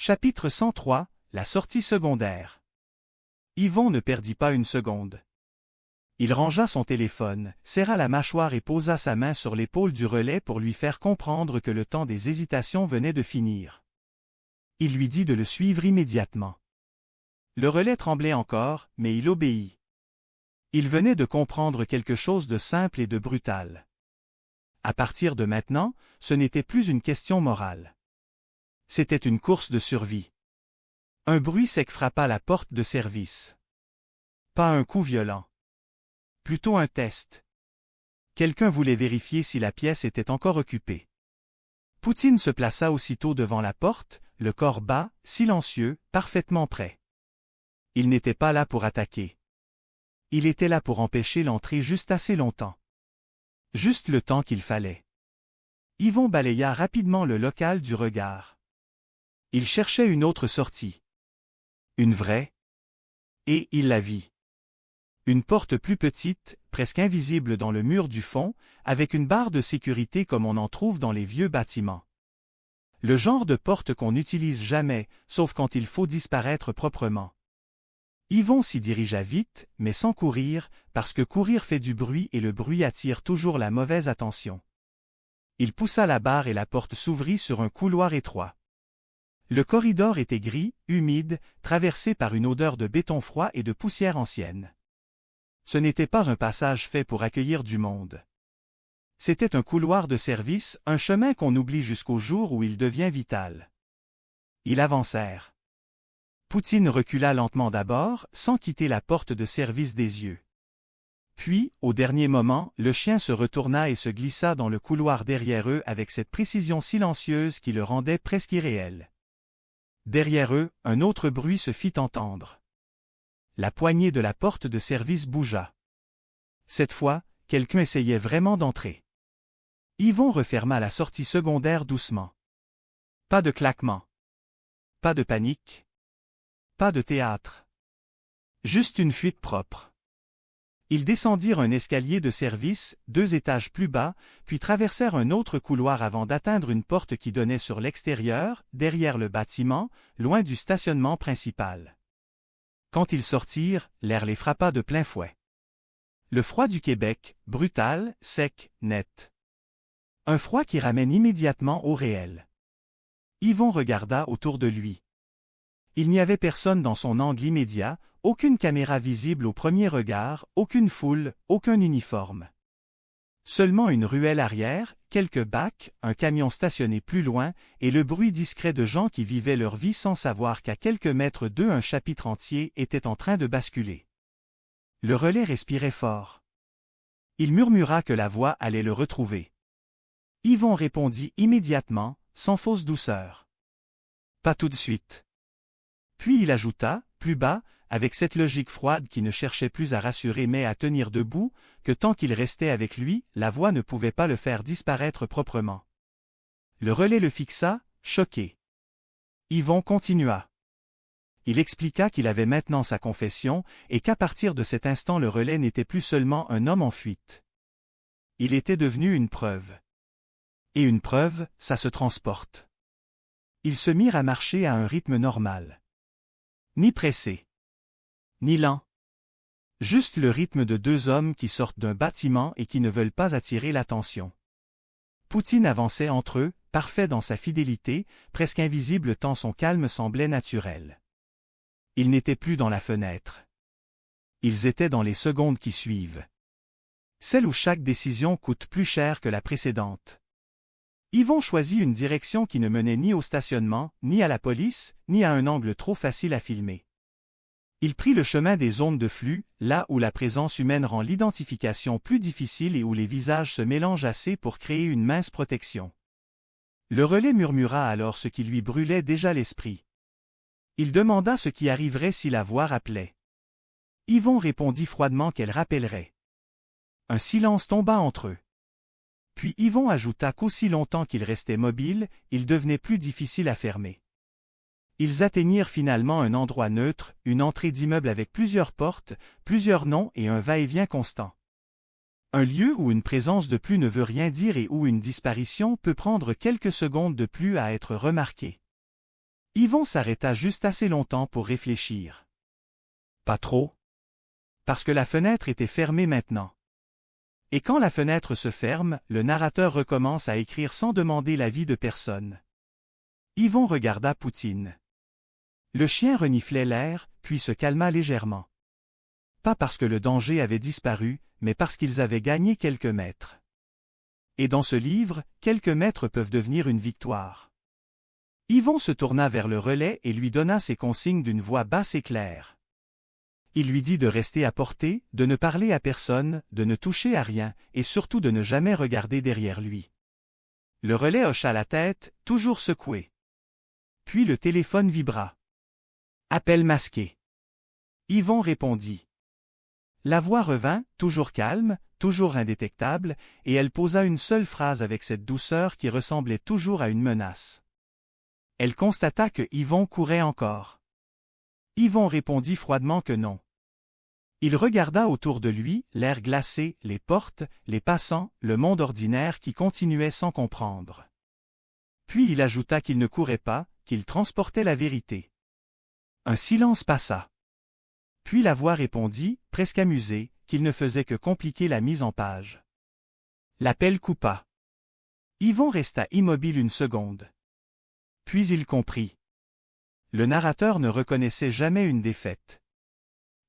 Chapitre 103, la sortie secondaire. Yvon ne perdit pas une seconde. Il rangea son téléphone, serra la mâchoire et posa sa main sur l'épaule du relais pour lui faire comprendre que le temps des hésitations venait de finir. Il lui dit de le suivre immédiatement. Le relais tremblait encore, mais il obéit. Il venait de comprendre quelque chose de simple et de brutal. À partir de maintenant, ce n'était plus une question morale. C'était une course de survie. Un bruit sec frappa la porte de service. Pas un coup violent. Plutôt un test. Quelqu'un voulait vérifier si la pièce était encore occupée. Poutine se plaça aussitôt devant la porte, le corps bas, silencieux, parfaitement prêt. Il n'était pas là pour attaquer. Il était là pour empêcher l'entrée juste assez longtemps. Juste le temps qu'il fallait. Yvon balaya rapidement le local du regard. Il cherchait une autre sortie. Une vraie. Et il la vit. Une porte plus petite, presque invisible dans le mur du fond, avec une barre de sécurité comme on en trouve dans les vieux bâtiments. Le genre de porte qu'on n'utilise jamais, sauf quand il faut disparaître proprement. Yvon s'y dirigea vite, mais sans courir, parce que courir fait du bruit et le bruit attire toujours la mauvaise attention. Il poussa la barre et la porte s'ouvrit sur un couloir étroit. Le corridor était gris, humide, traversé par une odeur de béton froid et de poussière ancienne. Ce n'était pas un passage fait pour accueillir du monde. C'était un couloir de service, un chemin qu'on oublie jusqu'au jour où il devient vital. Ils avancèrent. Poutine recula lentement d'abord, sans quitter la porte de service des yeux. Puis, au dernier moment, le chien se retourna et se glissa dans le couloir derrière eux avec cette précision silencieuse qui le rendait presque irréel. Derrière eux, un autre bruit se fit entendre. La poignée de la porte de service bougea. Cette fois, quelqu'un essayait vraiment d'entrer. Yvon referma la sortie secondaire doucement. Pas de claquement. Pas de panique. Pas de théâtre. Juste une fuite propre. Ils descendirent un escalier de service, 2 étages plus bas, puis traversèrent un autre couloir avant d'atteindre une porte qui donnait sur l'extérieur, derrière le bâtiment, loin du stationnement principal. Quand ils sortirent, l'air les frappa de plein fouet. Le froid du Québec, brutal, sec, net. Un froid qui ramène immédiatement au réel. Yvon regarda autour de lui. Il n'y avait personne dans son angle immédiat, aucune caméra visible au premier regard, aucune foule, aucun uniforme. Seulement une ruelle arrière, quelques bacs, un camion stationné plus loin, et le bruit discret de gens qui vivaient leur vie sans savoir qu'à quelques mètres d'eux un chapitre entier était en train de basculer. Le relais respirait fort. Il murmura que la voix allait le retrouver. Yvon répondit immédiatement, sans fausse douceur. Pas tout de suite. Puis il ajouta, plus bas, avec cette logique froide qui ne cherchait plus à rassurer mais à tenir debout, que tant qu'il restait avec lui, la voix ne pouvait pas le faire disparaître proprement. Le relais le fixa, choqué. Yvon continua. Il expliqua qu'il avait maintenant sa confession et qu'à partir de cet instant le relais n'était plus seulement un homme en fuite. Il était devenu une preuve. Et une preuve, ça se transporte. Ils se mirent à marcher à un rythme normal. Ni pressé. Ni lent. Juste le rythme de 2 hommes qui sortent d'un bâtiment et qui ne veulent pas attirer l'attention. Poutine avançait entre eux, parfait dans sa fidélité, presque invisible tant son calme semblait naturel. Ils n'étaient plus dans la fenêtre. Ils étaient dans les secondes qui suivent. Celle où chaque décision coûte plus cher que la précédente. Yvon choisit une direction qui ne menait ni au stationnement, ni à la police, ni à un angle trop facile à filmer. Il prit le chemin des zones de flux, là où la présence humaine rend l'identification plus difficile et où les visages se mélangent assez pour créer une mince protection. Le relais murmura alors ce qui lui brûlait déjà l'esprit. Il demanda ce qui arriverait si la voix rappelait. Yvon répondit froidement qu'elle rappellerait. Un silence tomba entre eux. Puis Yvon ajouta qu'aussi longtemps qu'il restait mobile, il devenait plus difficile à fermer. Ils atteignirent finalement un endroit neutre, une entrée d'immeuble avec plusieurs portes, plusieurs noms et un va-et-vient constant. Un lieu où une présence de plus ne veut rien dire et où une disparition peut prendre quelques secondes de plus à être remarquée. Yvon s'arrêta juste assez longtemps pour réfléchir. Pas trop. Parce que la fenêtre était fermée maintenant. Et quand la fenêtre se ferme, le narrateur recommence à écrire sans demander l'avis de personne. Yvon regarda Poutine. Le chien reniflait l'air, puis se calma légèrement. Pas parce que le danger avait disparu, mais parce qu'ils avaient gagné quelques mètres. Et dans ce livre, quelques mètres peuvent devenir une victoire. Yvon se tourna vers le relais et lui donna ses consignes d'une voix basse et claire. Il lui dit de rester à portée, de ne parler à personne, de ne toucher à rien, et surtout de ne jamais regarder derrière lui. Le relais hocha la tête, toujours secoué. Puis le téléphone vibra. Appel masqué. Yvon répondit. La voix revint, toujours calme, toujours indétectable, et elle posa une seule phrase avec cette douceur qui ressemblait toujours à une menace. Elle constata que Yvon courait encore. Yvon répondit froidement que non. Il regarda autour de lui, l'air glacé, les portes, les passants, le monde ordinaire qui continuait sans comprendre. Puis il ajouta qu'il ne courait pas, qu'il transportait la vérité. Un silence passa. Puis la voix répondit, presque amusée, qu'il ne faisait que compliquer la mise en page. L'appel coupa. Yvon resta immobile une seconde. Puis il comprit. Le narrateur ne reconnaissait jamais une défaite.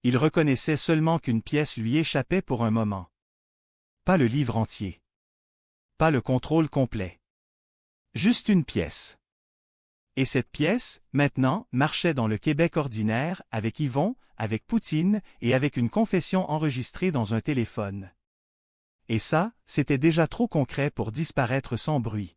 Il reconnaissait seulement qu'une pièce lui échappait pour un moment. Pas le livre entier. Pas le contrôle complet. Juste une pièce. Et cette pièce, maintenant, marchait dans le Québec ordinaire, avec Yvon, avec Poutine, et avec une confession enregistrée dans un téléphone. Et ça, c'était déjà trop concret pour disparaître sans bruit.